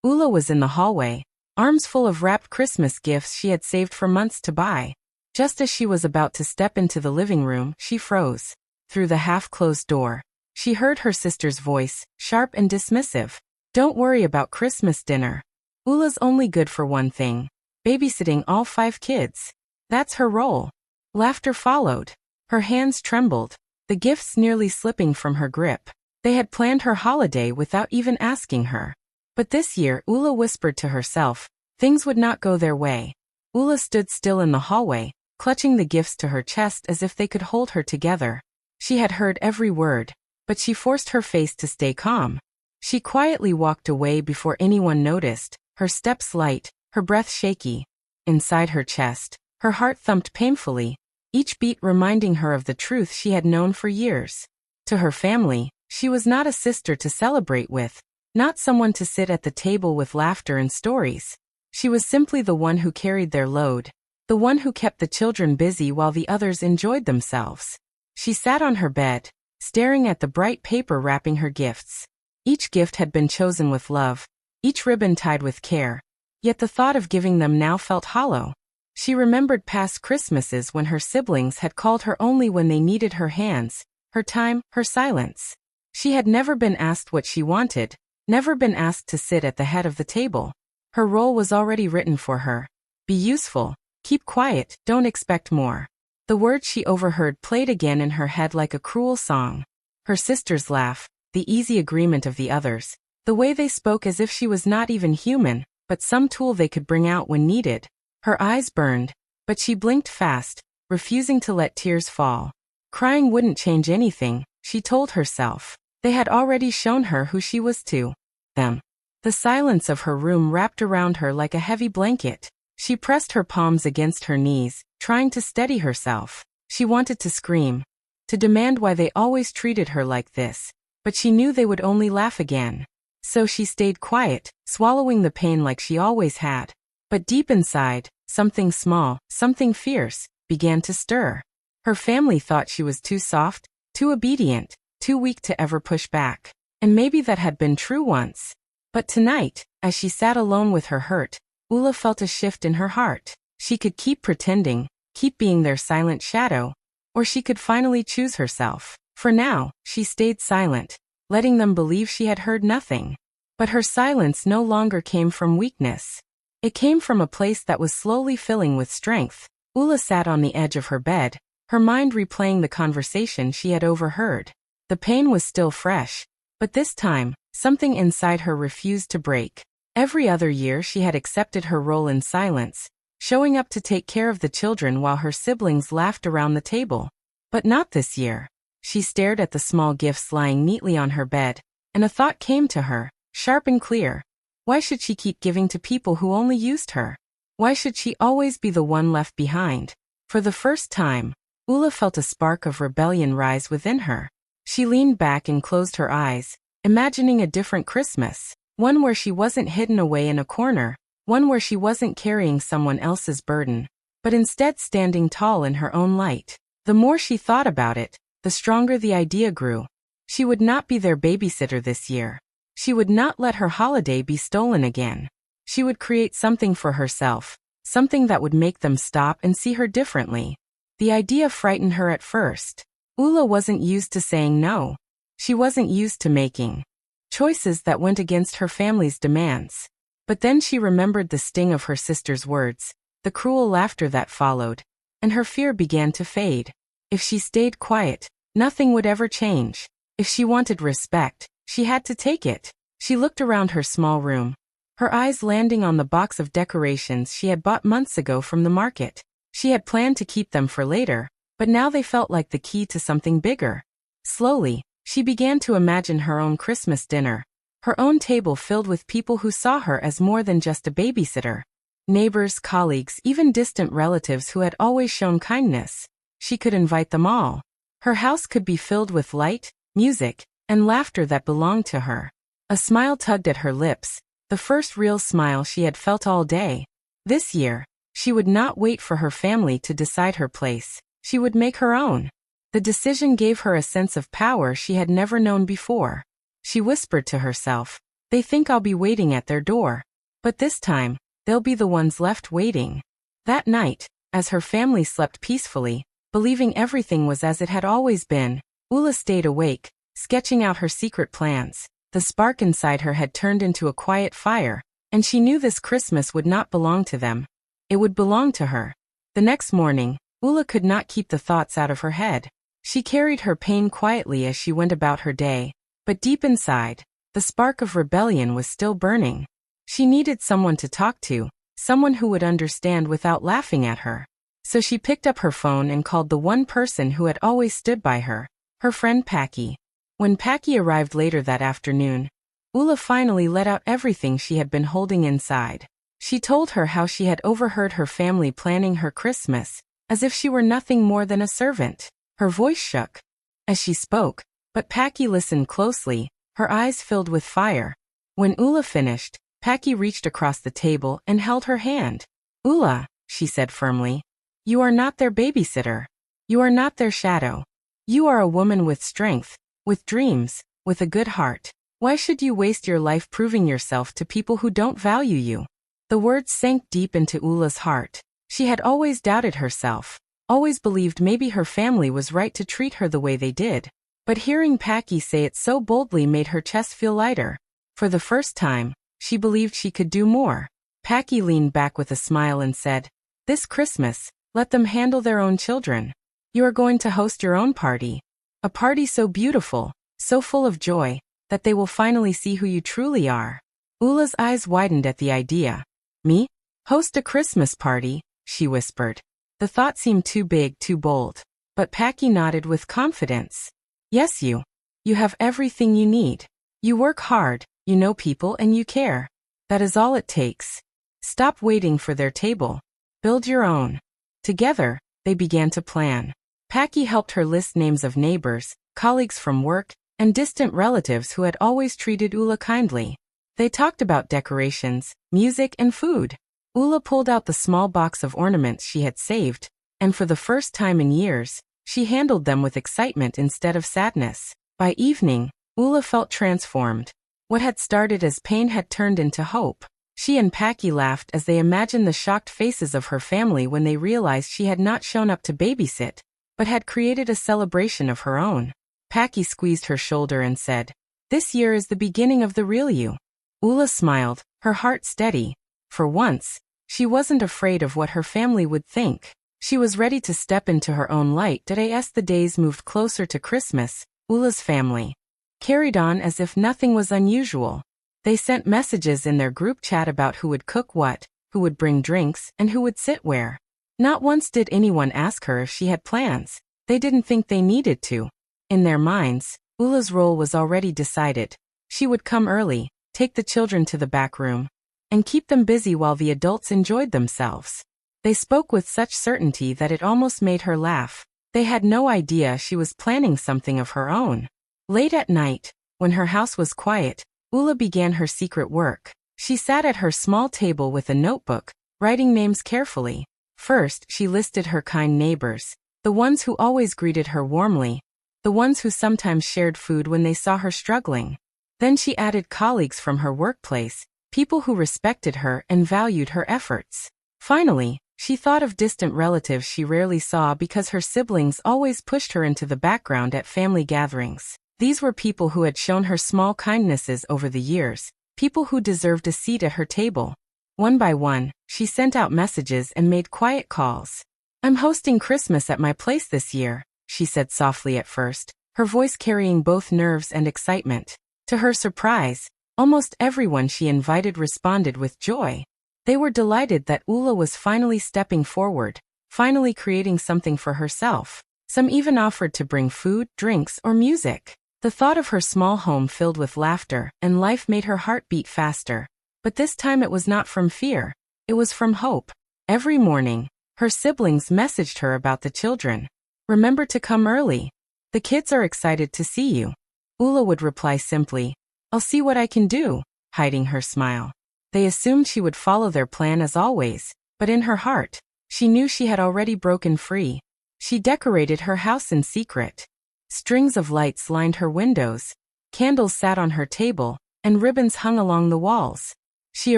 Ula was in the hallway, arms full of wrapped Christmas gifts she had saved for months to buy. Just as she was about to step into the living room, she froze. Through the half-closed door, she heard her sister's voice, sharp and dismissive. "Don't worry about Christmas dinner. Ula's only good for one thing: babysitting all 5 kids. That's her role." Laughter followed. Her hands trembled, the gifts nearly slipping from her grip. They had planned her holiday without even asking her. But this year, Ula whispered to herself, things would not go their way. Ula stood still in the hallway, clutching the gifts to her chest as if they could hold her together. She had heard every word, but she forced her face to stay calm. She quietly walked away before anyone noticed, her steps light, her breath shaky. Inside her chest, her heart thumped painfully, each beat reminding her of the truth she had known for years. To her family, she was not a sister to celebrate with, not someone to sit at the table with laughter and stories. She was simply the one who carried their load, the one who kept the children busy while the others enjoyed themselves. She sat on her bed, staring at the bright paper wrapping her gifts. Each gift had been chosen with love, each ribbon tied with care. Yet the thought of giving them now felt hollow. She remembered past Christmases when her siblings had called her only when they needed her hands, her time, her silence. She had never been asked what she wanted, never been asked to sit at the head of the table. Her role was already written for her. Be useful, keep quiet, don't expect more. The words she overheard played again in her head like a cruel song. Her sister's laugh, the easy agreement of the others, the way they spoke as if she was not even human, but some tool they could bring out when needed. Her eyes burned, but she blinked fast, refusing to let tears fall. Crying wouldn't change anything, she told herself. They had already shown her who she was to them. The silence of her room wrapped around her like a heavy blanket. She pressed her palms against her knees, trying to steady herself. She wanted to scream, to demand why they always treated her like this, but she knew they would only laugh again. So she stayed quiet, swallowing the pain like she always had. But deep inside, something small, something fierce, began to stir. Her family thought she was too soft, too obedient, too weak to ever push back. And maybe that had been true once. But tonight, as she sat alone with her hurt, Ula felt a shift in her heart. She could keep pretending, keep being their silent shadow, or she could finally choose herself. For now, she stayed silent, letting them believe she had heard nothing. But her silence no longer came from weakness. It came from a place that was slowly filling with strength. Ula sat on the edge of her bed, her mind replaying the conversation she had overheard. The pain was still fresh, but this time, something inside her refused to break. Every other year she had accepted her role in silence, showing up to take care of the children while her siblings laughed around the table. But not this year. She stared at the small gifts lying neatly on her bed, and a thought came to her, sharp and clear. Why should she keep giving to people who only used her? Why should she always be the one left behind? For the first time, Ula felt a spark of rebellion rise within her. She leaned back and closed her eyes, imagining a different Christmas. One where she wasn't hidden away in a corner, one where she wasn't carrying someone else's burden, but instead standing tall in her own light. The more she thought about it, the stronger the idea grew. She would not be their babysitter this year. She would not let her holiday be stolen again. She would create something for herself, something that would make them stop and see her differently. The idea frightened her at first. Ula wasn't used to saying no. She wasn't used to making choices that went against her family's demands. But then she remembered the sting of her sister's words, the cruel laughter that followed, and her fear began to fade. If she stayed quiet, nothing would ever change. If she wanted respect, she had to take it. She looked around her small room, her eyes landing on the box of decorations she had bought months ago from the market. She had planned to keep them for later, but now they felt like the key to something bigger. Slowly, she began to imagine her own Christmas dinner, her own table filled with people who saw her as more than just a babysitter. Neighbors, colleagues, even distant relatives who had always shown kindness. She could invite them all. Her house could be filled with light, music, and laughter that belonged to her. A smile tugged at her lips, the first real smile she had felt all day. This year, she would not wait for her family to decide her place. She would make her own. The decision gave her a sense of power she had never known before. She whispered to herself, They think I'll be waiting at their door. But this time, they'll be the ones left waiting. That night, as her family slept peacefully, believing everything was as it had always been, Ula stayed awake, sketching out her secret plans. The spark inside her had turned into a quiet fire, and she knew this Christmas would not belong to them. It would belong to her. The next morning, Ula could not keep the thoughts out of her head. She carried her pain quietly as she went about her day, but deep inside, the spark of rebellion was still burning. She needed someone to talk to, someone who would understand without laughing at her. So she picked up her phone and called the one person who had always stood by her, her friend Packy. When Packy arrived later that afternoon, Ula finally let out everything she had been holding inside. She told her how she had overheard her family planning her Christmas, as if she were nothing more than a servant. Her voice shook as she spoke, but Packy listened closely, her eyes filled with fire. When Ula finished, Packy reached across the table and held her hand. "Ula," she said firmly, "you are not their babysitter. You are not their shadow. You are a woman with strength, with dreams, with a good heart. Why should you waste your life proving yourself to people who don't value you?" The words sank deep into Ula's heart. She had always doubted herself, always believed maybe her family was right to treat her the way they did. But hearing Packy say it so boldly made her chest feel lighter. For the first time, she believed she could do more. Packy leaned back with a smile and said, "This Christmas, let them handle their own children. You are going to host your own party. A party so beautiful, so full of joy, that they will finally see who you truly are." Ula's eyes widened at the idea. "Me? Host a Christmas party?" she whispered. The thought seemed too big, too bold. But Packy nodded with confidence. "Yes, you. You have everything you need. You work hard, you know people, and you care. That is all it takes. Stop waiting for their table. Build your own." Together, they began to plan. Packy helped her list names of neighbors, colleagues from work, and distant relatives who had always treated Ula kindly. They talked about decorations, music, and food. Ula pulled out the small box of ornaments she had saved, and for the first time in years, she handled them with excitement instead of sadness. By evening, Ula felt transformed. What had started as pain had turned into hope. She and Packy laughed as they imagined the shocked faces of her family when they realized she had not shown up to babysit, but had created a celebration of her own. Packy squeezed her shoulder and said, "This year is the beginning of the real you." Ula smiled, her heart steady. For once, she wasn't afraid of what her family would think. She was ready to step into her own light. As the days moved closer to Christmas, Ula's family carried on as if nothing was unusual. They sent messages in their group chat about who would cook what, who would bring drinks, and who would sit where. Not once did anyone ask her if she had plans. They didn't think they needed to. In their minds, Ula's role was already decided. She would come early, take the children to the back room, and keep them busy while the adults enjoyed themselves. They spoke with such certainty that it almost made her laugh. They had no idea she was planning something of her own. Late at night, when her house was quiet, Ula began her secret work. She sat at her small table with a notebook, writing names carefully. First, she listed her kind neighbors, the ones who always greeted her warmly, the ones who sometimes shared food when they saw her struggling. Then she added colleagues from her workplace, people who respected her and valued her efforts. Finally, she thought of distant relatives she rarely saw because her siblings always pushed her into the background at family gatherings. These were people who had shown her small kindnesses over the years, people who deserved a seat at her table. One by one, she sent out messages and made quiet calls. "I'm hosting Christmas at my place this year," she said softly at first, her voice carrying both nerves and excitement. To her surprise, almost everyone she invited responded with joy. They were delighted that Ula was finally stepping forward, finally creating something for herself. Some even offered to bring food, drinks, or music. The thought of her small home filled with laughter and life made her heart beat faster. But this time it was not from fear. It was from hope. Every morning, her siblings messaged her about the children. "Remember to come early. The kids are excited to see you." Ula would reply simply, "I'll see what I can do," hiding her smile. They assumed she would follow their plan as always, but in her heart, she knew she had already broken free. She decorated her house in secret. Strings of lights lined her windows, candles sat on her table, and ribbons hung along the walls. She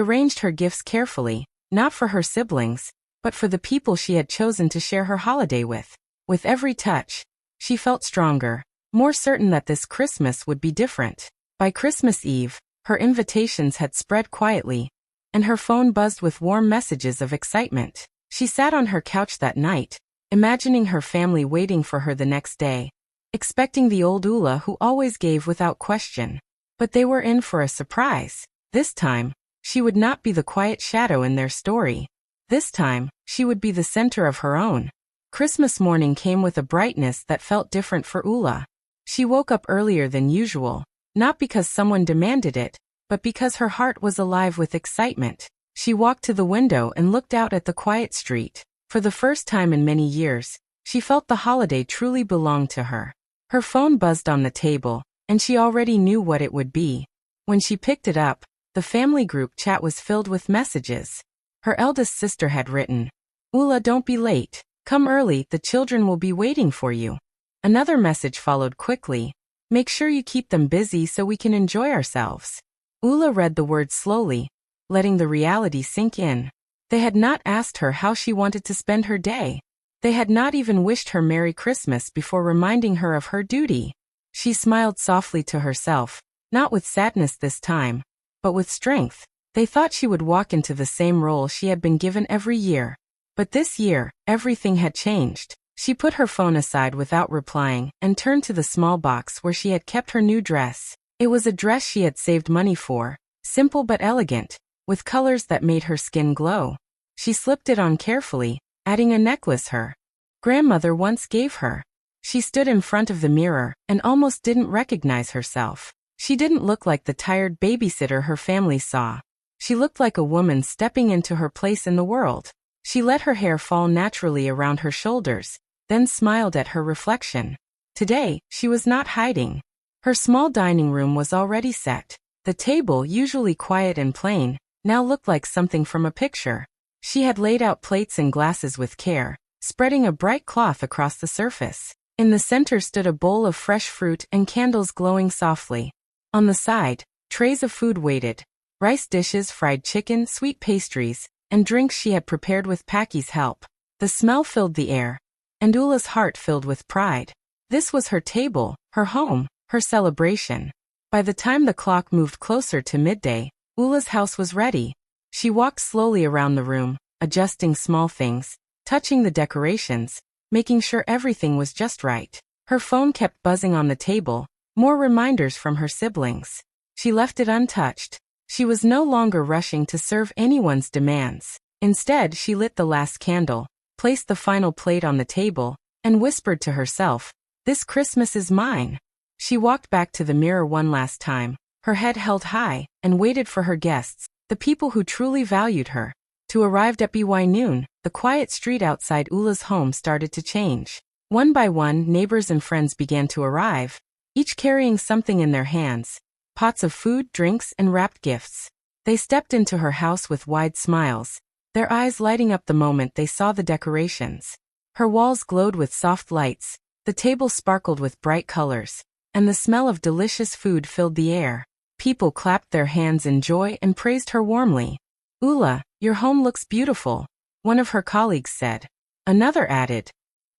arranged her gifts carefully, not for her siblings, but for the people she had chosen to share her holiday with. With every touch, she felt stronger, more certain that this Christmas would be different. By Christmas Eve, her invitations had spread quietly, and her phone buzzed with warm messages of excitement. She sat on her couch that night, imagining her family waiting for her the next day, expecting the old Ula who always gave without question. But they were in for a surprise. This time, she would not be the quiet shadow in their story. This time, she would be the center of her own. Christmas morning came with a brightness that felt different for Ula. She woke up earlier than usual, not because someone demanded it, but because her heart was alive with excitement. She walked to the window and looked out at the quiet street. For the first time in many years, she felt the holiday truly belonged to her. Her phone buzzed on the table, and she already knew what it would be. When she picked it up, the family group chat was filled with messages. Her eldest sister had written, "Ula, don't be late. Come early, the children will be waiting for you." Another message followed quickly, "Make sure you keep them busy so we can enjoy ourselves." Ula read the words slowly, letting the reality sink in. They had not asked her how she wanted to spend her day. They had not even wished her Merry Christmas before reminding her of her duty. She smiled softly to herself, not with sadness this time, but with strength. They thought she would walk into the same role she had been given every year. But this year, everything had changed. She put her phone aside without replying and turned to the small box where she had kept her new dress. It was a dress she had saved money for, simple but elegant, with colors that made her skin glow. She slipped it on carefully, adding a necklace her grandmother once gave her. She stood in front of the mirror and almost didn't recognize herself. She didn't look like the tired babysitter her family saw. She looked like a woman stepping into her place in the world. She let her hair fall naturally around her shoulders, then smiled at her reflection. Today, she was not hiding. Her small dining room was already set. The table, usually quiet and plain, now looked like something from a picture. She had laid out plates and glasses with care, spreading a bright cloth across the surface. In the center stood a bowl of fresh fruit and candles glowing softly. On the side, trays of food waited: rice dishes, fried chicken, sweet pastries, and drinks she had prepared with Packy's help. The smell filled the air, and Ula's heart filled with pride. This was her table, her home, her celebration. By the time the clock moved closer to midday, Ula's house was ready. She walked slowly around the room, adjusting small things, touching the decorations, making sure everything was just right. Her phone kept buzzing on the table, more reminders from her siblings. She left it untouched. She was no longer rushing to serve anyone's demands. Instead, she lit the last candle, placed the final plate on the table, and whispered to herself, "This Christmas is mine." She walked back to the mirror one last time, her head held high, and waited for her guests, the people who truly valued her, to arrive at by noon. The quiet street outside Ula's home started to change. One by one, neighbors and friends began to arrive, each carrying something in their hands: pots of food, drinks, and wrapped gifts. They stepped into her house with wide smiles, their eyes lighting up the moment they saw the decorations. Her walls glowed with soft lights, the table sparkled with bright colors, and the smell of delicious food filled the air. People clapped their hands in joy and praised her warmly. "Ula, your home looks beautiful," one of her colleagues said. Another added,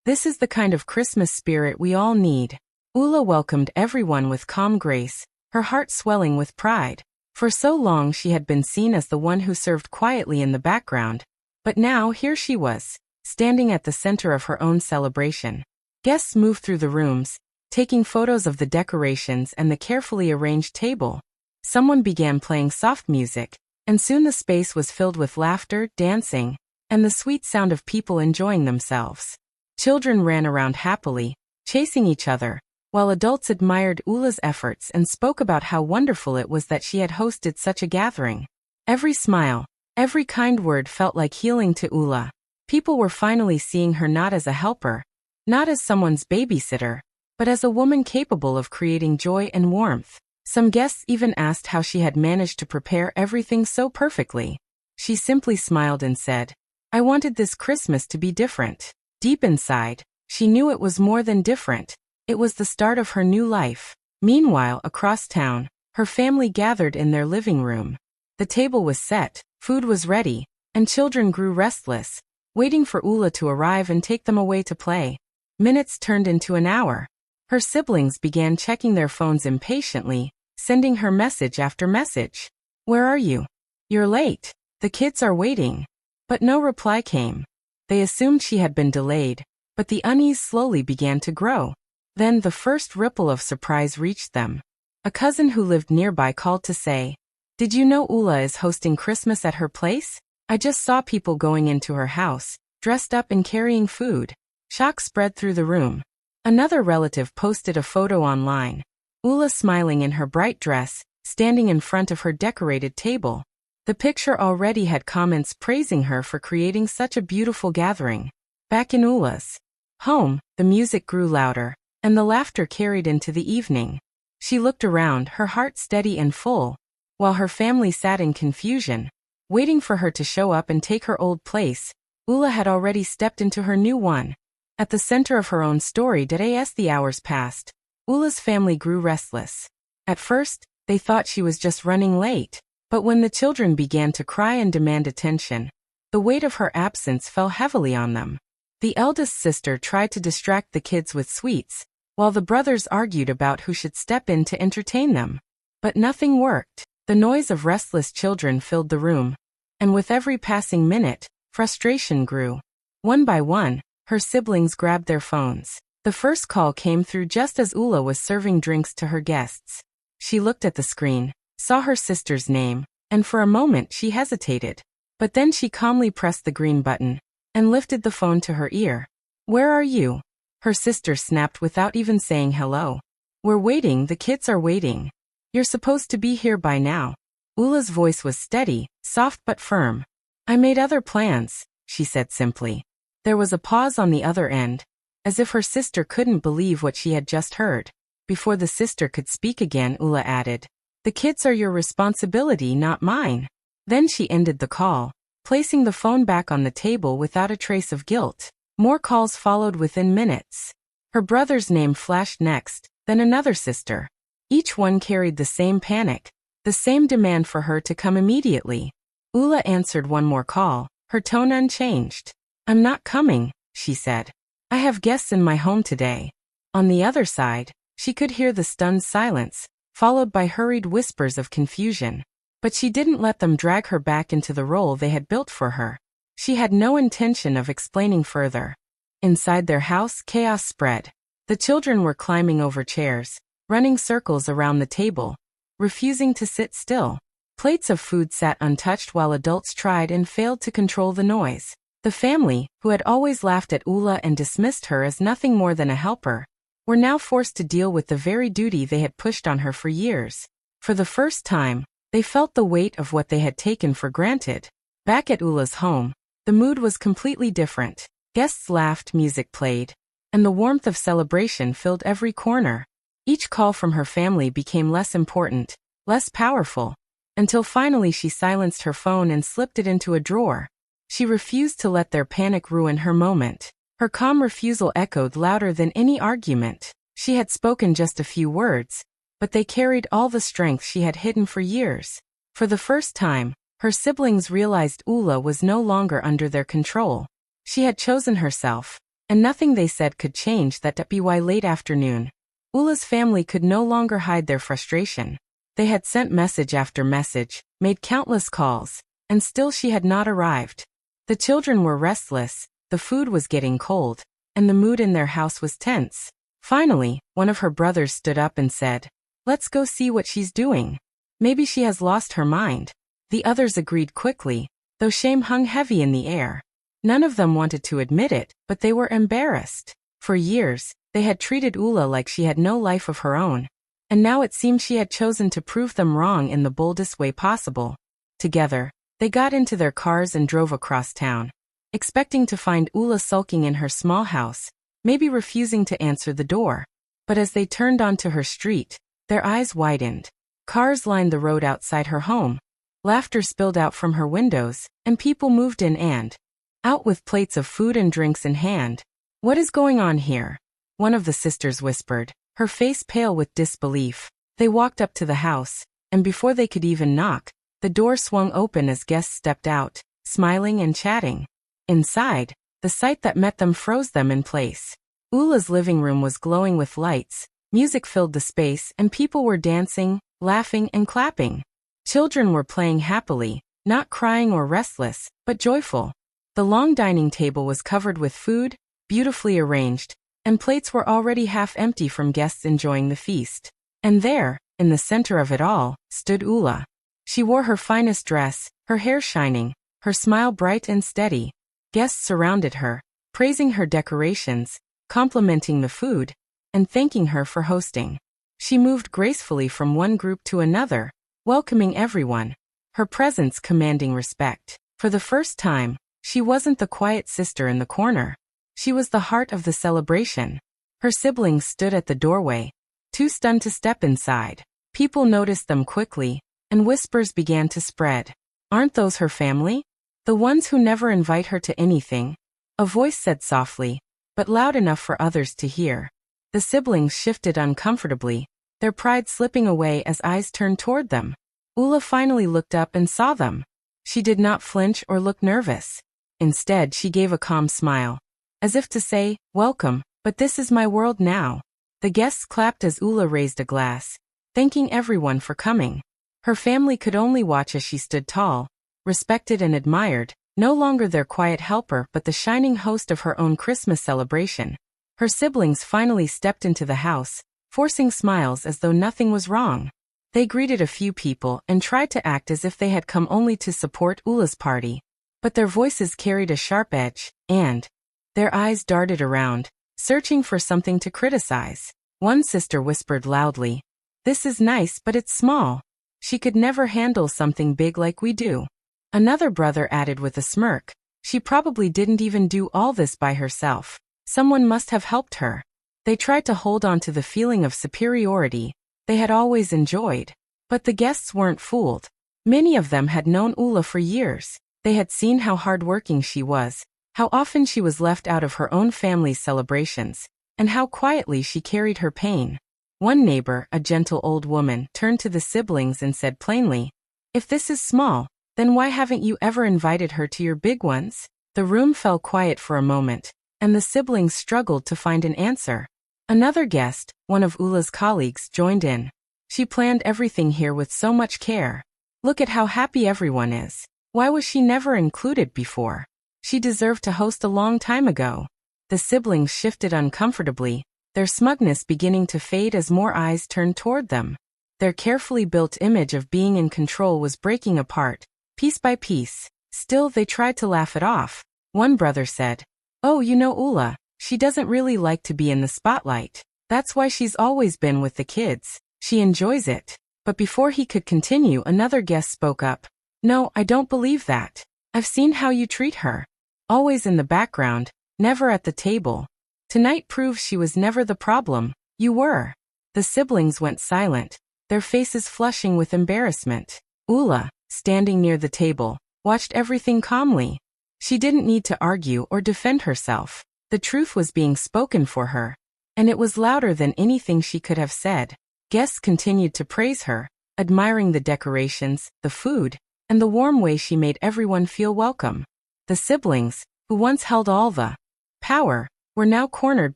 "This is the kind of Christmas spirit we all need." Ula welcomed everyone with calm grace, her heart swelling with pride. For so long she had been seen as the one who served quietly in the background, but now here she was, standing at the center of her own celebration. Guests moved through the rooms, taking photos of the decorations and the carefully arranged table. Someone began playing soft music, and soon the space was filled with laughter, dancing, and the sweet sound of people enjoying themselves. Children ran around happily, chasing each other, while adults admired Ula's efforts and spoke about how wonderful it was that she had hosted such a gathering. Every smile, every kind word felt like healing to Ula. People were finally seeing her not as a helper, not as someone's babysitter, but as a woman capable of creating joy and warmth. Some guests even asked how she had managed to prepare everything so perfectly. She simply smiled and said, "I wanted this Christmas to be different." Deep inside, she knew it was more than different. It was the start of her new life. Meanwhile, across town, Her family gathered in their living room. The table was set, food was ready, and children grew restless, waiting for Ula to arrive and take them away to play. Minutes turned into an hour. Her siblings began checking their phones impatiently, sending her message after message. "Where are you? You're late. The kids are waiting." But no reply came. They assumed she had been delayed, but the unease slowly began to grow. Then the first ripple of surprise reached them. A cousin who lived nearby called to say, "Did you know Ula is hosting Christmas at her place? I just saw people going into her house, dressed up and carrying food." Shock spread through the room. Another relative posted a photo online. Ula smiling in her bright dress, standing in front of her decorated table. The picture already had comments praising her for creating such a beautiful gathering. Back in Ula's home, the music grew louder, and the laughter carried into the evening. She looked around, her heart steady and full, while her family sat in confusion, waiting for her to show up and take her old place. Ula had already stepped into her new one. At the center of her own story, as the hours passed, Ula's family grew restless. At first, they thought she was just running late, but when the children began to cry and demand attention, the weight of her absence fell heavily on them. The eldest sister tried to distract the kids with sweets, while the brothers argued about who should step in to entertain them. But nothing worked. The noise of restless children filled the room, and with every passing minute, frustration grew. One by one, her siblings grabbed their phones. The first call came through just as Ula was serving drinks to her guests. She looked at the screen, saw her sister's name, and for a moment she hesitated. But then she calmly pressed the green button and lifted the phone to her ear. "Where are you?" her sister snapped without even saying hello. "We're waiting, the kids are waiting. You're supposed to be here by now." Ula's voice was steady, soft but firm. "I made other plans," she said simply. There was a pause on the other end, as if her sister couldn't believe what she had just heard. Before the sister could speak again, Ula added, "The kids are your responsibility, not mine." Then she ended the call, placing the phone back on the table without a trace of guilt. More calls followed within minutes. Her brother's name flashed next, then another sister. Each one carried the same panic, the same demand for her to come immediately. Ula answered one more call, her tone unchanged. "I'm not coming," she said. "I have guests in my home today." On the other side, she could hear the stunned silence, followed by hurried whispers of confusion. But she didn't let them drag her back into the role they had built for her. She had no intention of explaining further. Inside their house, chaos spread. The children were climbing over chairs, running circles around the table, refusing to sit still. Plates of food sat untouched while adults tried and failed to control the noise. The family, who had always laughed at Ula and dismissed her as nothing more than a helper, were now forced to deal with the very duty they had pushed on her for years. For the first time, they felt the weight of what they had taken for granted. Back at Ula's home, the mood was completely different. Guests laughed, music played, and the warmth of celebration filled every corner. Each call from her family became less important, less powerful, until finally she silenced her phone and slipped it into a drawer. She refused to let their panic ruin her moment. Her calm refusal echoed louder than any argument. She had spoken just a few words, but they carried all the strength she had hidden for years. For the first time, her siblings realized Ula was no longer under their control. She had chosen herself, and nothing they said could change that. By late afternoon, Ula's family could no longer hide their frustration. They had sent message after message, made countless calls, and still she had not arrived. The children were restless, the food was getting cold, and the mood in their house was tense. Finally, one of her brothers stood up and said, "Let's go see what she's doing. Maybe she has lost her mind." The others agreed quickly, though shame hung heavy in the air. None of them wanted to admit it, but they were embarrassed. For years, they had treated Ula like she had no life of her own, and now it seemed she had chosen to prove them wrong in the boldest way possible. Together, they got into their cars and drove across town, expecting to find Ula sulking in her small house, maybe refusing to answer the door. But as they turned onto her street, their eyes widened. Cars lined the road outside her home. Laughter spilled out from her windows, and people moved in and out with plates of food and drinks in hand. "What is going on here?" one of the sisters whispered, her face pale with disbelief. They walked up to the house, and before they could even knock, the door swung open as guests stepped out, smiling and chatting. Inside, the sight that met them froze them in place. Ula's living room was glowing with lights, music filled the space, and people were dancing, laughing, and clapping. Children were playing happily, not crying or restless, but joyful. The long dining table was covered with food, beautifully arranged, and plates were already half empty from guests enjoying the feast. And there, in the center of it all, stood Ula. She wore her finest dress, her hair shining, her smile bright and steady. Guests surrounded her, praising her decorations, complimenting the food, and thanking her for hosting. She moved gracefully from one group to another, welcoming everyone, her presence commanding respect. For the first time, she wasn't the quiet sister in the corner. She was the heart of the celebration. Her siblings stood at the doorway, too stunned to step inside. People noticed them quickly, and whispers began to spread. "Aren't those her family? The ones who never invite her to anything?" A voice said softly, but loud enough for others to hear. The siblings shifted uncomfortably, their pride slipping away as eyes turned toward them. Ula finally looked up and saw them. She did not flinch or look nervous. Instead, she gave a calm smile, as if to say, "Welcome, but this is my world now." The guests clapped as Ula raised a glass, thanking everyone for coming. Her family could only watch as she stood tall, respected and admired, no longer their quiet helper but the shining host of her own Christmas celebration. Her siblings finally stepped into the house, forcing smiles as though nothing was wrong. They greeted a few people and tried to act as if they had come only to support Ula's party. But their voices carried a sharp edge, and their eyes darted around, searching for something to criticize. One sister whispered loudly, "This is nice, but it's small. She could never handle something big like we do." Another brother added with a smirk, "She probably didn't even do all this by herself. Someone must have helped her." They tried to hold on to the feeling of superiority they had always enjoyed. But the guests weren't fooled. Many of them had known Ula for years. They had seen how hardworking she was, how often she was left out of her own family's celebrations, and how quietly she carried her pain. One neighbor, a gentle old woman, turned to the siblings and said plainly, "If this is small, then why haven't you ever invited her to your big ones?" The room fell quiet for a moment, and the siblings struggled to find an answer. Another guest, one of Ula's colleagues, joined in. "She planned everything here with so much care. Look at how happy everyone is. Why was she never included before? She deserved to host a long time ago." The siblings shifted uncomfortably, their smugness beginning to fade as more eyes turned toward them. Their carefully built image of being in control was breaking apart, piece by piece. Still, they tried to laugh it off. One brother said, "Oh, you know Ula, she doesn't really like to be in the spotlight. That's why she's always been with the kids. She enjoys it." But before he could continue, another guest spoke up. "No, I don't believe that. I've seen how you treat her. Always in the background, never at the table. Tonight proves she was never the problem. You were." The siblings went silent, their faces flushing with embarrassment. Ula, standing near the table, watched everything calmly. She didn't need to argue or defend herself. The truth was being spoken for her, and it was louder than anything she could have said. Guests continued to praise her, admiring the decorations, the food, and the warm way she made everyone feel welcome. The siblings, who once held all the power, were now cornered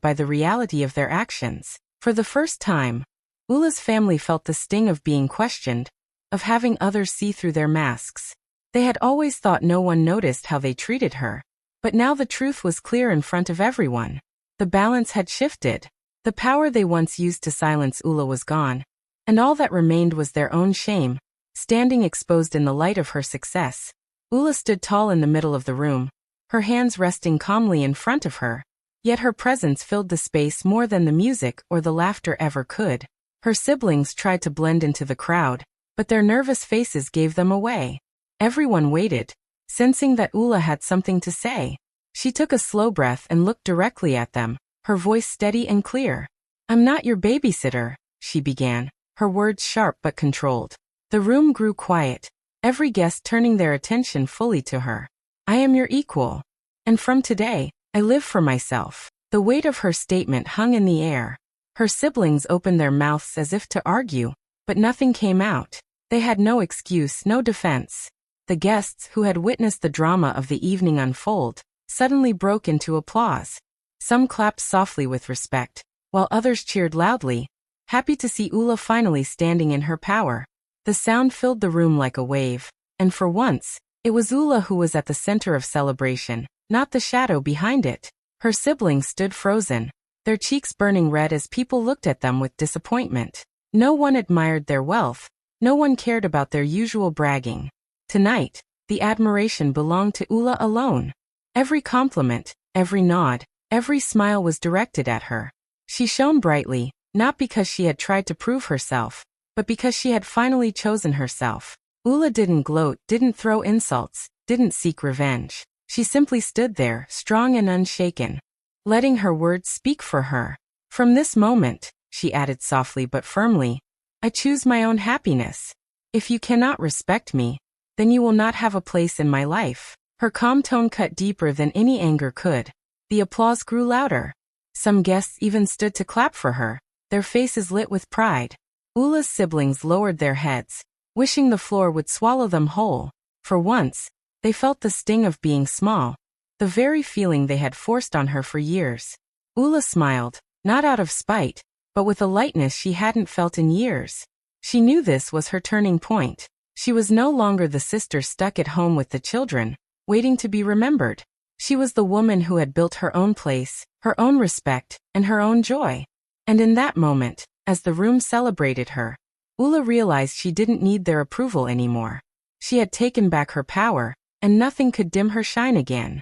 by the reality of their actions. For the first time, Ula's family felt the sting of being questioned, of having others see through their masks. They had always thought no one noticed how they treated her, but now the truth was clear in front of everyone. The balance had shifted. The power they once used to silence Ula was gone, and all that remained was their own shame, standing exposed in the light of her success. Ula stood tall in the middle of the room, her hands resting calmly in front of her, yet her presence filled the space more than the music or the laughter ever could. Her siblings tried to blend into the crowd, but their nervous faces gave them away. Everyone waited, sensing that Ula had something to say. She took a slow breath and looked directly at them, her voice steady and clear. "I'm not your babysitter," she began, her words sharp but controlled. The room grew quiet, every guest turning their attention fully to her. "I am your equal. And from today, I live for myself." The weight of her statement hung in the air. Her siblings opened their mouths as if to argue, But nothing came out. They had no excuse, no defense. The guests, who had witnessed the drama of the evening unfold, suddenly broke into applause. Some clapped softly with respect, while others cheered loudly, happy to see Ula finally standing in her power. The sound filled the room like a wave, and for once, it was Ula who was at the center of celebration, not the shadow behind it. Her siblings stood frozen, their cheeks burning red as people looked at them with disappointment. No one admired their wealth, no one cared about their usual bragging. Tonight, the admiration belonged to Ula alone. Every compliment, every nod, every smile was directed at her. She shone brightly, not because she had tried to prove herself, but because she had finally chosen herself. Ula didn't gloat, didn't throw insults, didn't seek revenge. She simply stood there, strong and unshaken, letting her words speak for her. From this moment, she added softly but firmly, I choose my own happiness. If you cannot respect me, then you will not have a place in my life. Her calm tone cut deeper than any anger could. The applause grew louder. Some guests even stood to clap for her, their faces lit with pride. Ula's siblings lowered their heads, wishing the floor would swallow them whole. For once, they felt the sting of being small, the very feeling they had forced on her for years. Ula smiled, not out of spite, but with a lightness she hadn't felt in years. She knew this was her turning point. She was no longer the sister stuck at home with the children, waiting to be remembered. She was the woman who had built her own place, her own respect, and her own joy. And in that moment, as the room celebrated her, Ula realized she didn't need their approval anymore. She had taken back her power, and nothing could dim her shine again.